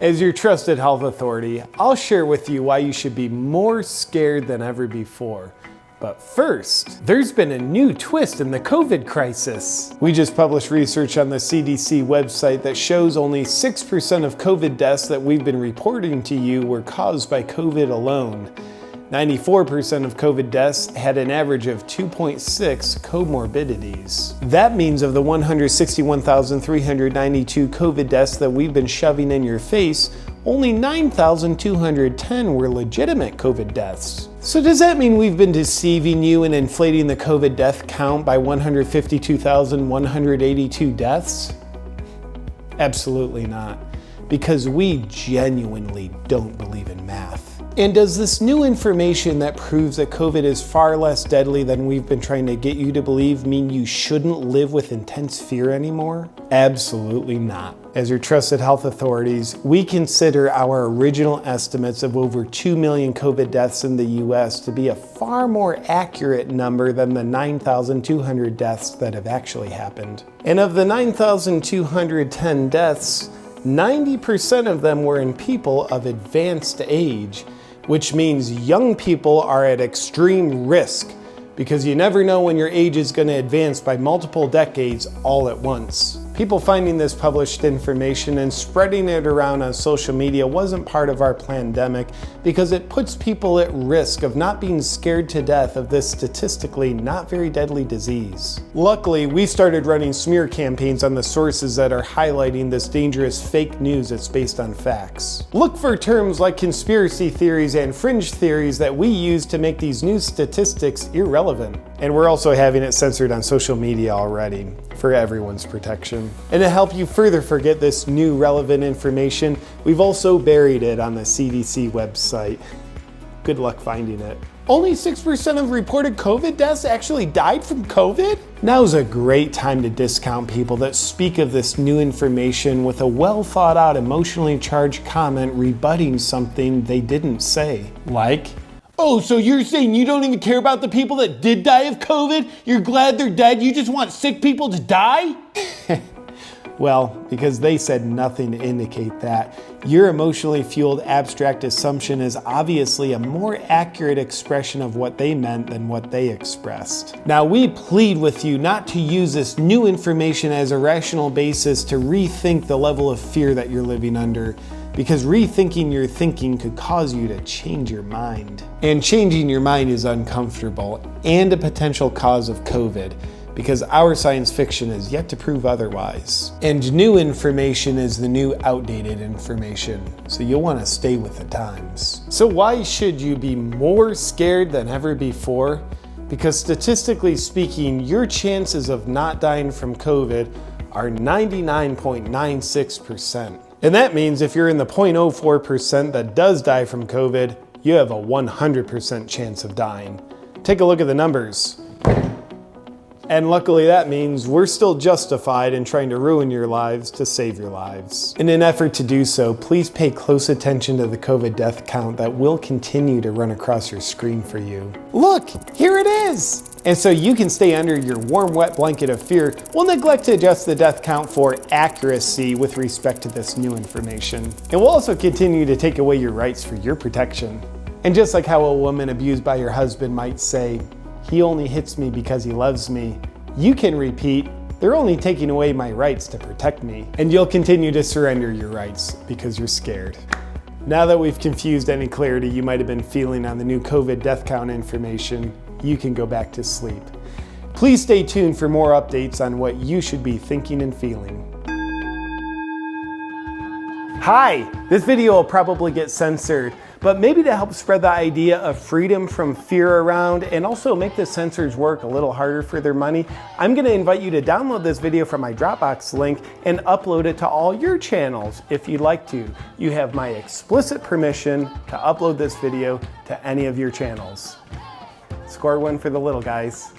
As your trusted health authority, I'll share with you why you should be more scared than ever before. But first, there's been a new twist in the COVID crisis. We just published research on the CDC website that shows only 6% of COVID deaths that we've been reporting to you were caused by COVID alone. 94% of COVID deaths had an average of 2.6 comorbidities. That means of the 161,392 COVID deaths that we've been shoving in your face, only 9,210 were legitimate COVID deaths. So does that mean we've been deceiving you and inflating the COVID death count by 152,182 deaths? Absolutely not, because we genuinely don't believe in math. And does this new information that proves that COVID is far less deadly than we've been trying to get you to believe mean you shouldn't live with intense fear anymore? Absolutely not. As your trusted health authorities, we consider our original estimates of over 2 million COVID deaths in the US to be a far more accurate number than the 9,200 deaths that have actually happened. And of the 9,210 deaths, 90% of them were in people of advanced age, which means young people are at extreme risk because you never know when your age is going to advance by multiple decades all at once. People finding this published information and spreading it around on social media wasn't part of our pandemic because it puts people at risk of not being scared to death of this statistically not very deadly disease. Luckily, we started running smear campaigns on the sources that are highlighting this dangerous fake news that's based on facts. Look for terms like conspiracy theories and fringe theories that we use to make these news statistics irrelevant. And we're also having it censored on social media already for everyone's protection. And to help you further forget this new relevant information, we've also buried it on the CDC website. Good luck finding it. Only 6% of reported COVID deaths actually died from COVID? Now's a great time to discount people that speak of this new information with a well thought out, emotionally charged comment rebutting something they didn't say. Like, oh, so you're saying you don't even care about the people that did die of COVID? You're glad they're dead? You just want sick people to die? Well, because they said nothing to indicate that. Your emotionally fueled abstract assumption is obviously a more accurate expression of what they meant than what they expressed. Now, we plead with you not to use this new information as a rational basis to rethink the level of fear that you're living under, because rethinking your thinking could cause you to change your mind. And changing your mind is uncomfortable and a potential cause of COVID, because our science fiction is yet to prove otherwise. And new information is the new outdated information, so you'll want to stay with the times. So why should you be more scared than ever before? Because statistically speaking, your chances of not dying from COVID are 99.96%. And that means if you're in the 0.04% that does die from COVID, you have a 100% chance of dying. Take a look at the numbers. And luckily that means we're still justified in trying to ruin your lives to save your lives. In an effort to do so, please pay close attention to the COVID death count that will continue to run across your screen for you. Look, here it is! And so you can stay under your warm, wet blanket of fear, we'll neglect to adjust the death count for accuracy with respect to this new information. And we'll also continue to take away your rights for your protection. And just like how a woman abused by her husband might say, "He only hits me because he loves me," you can repeat, "They're only taking away my rights to protect me." And you'll continue to surrender your rights because you're scared. Now that we've confused any clarity you might have been feeling on the new COVID death count information, you can go back to sleep. Please stay tuned for more updates on what you should be thinking and feeling. Hi, this video will probably get censored, but maybe to help spread the idea of freedom from fear around and also make the censors work a little harder for their money, I'm gonna invite you to download this video from my Dropbox link and upload it to all your channels if you'd like to. You have my explicit permission to upload this video to any of your channels. Score one for the little guys.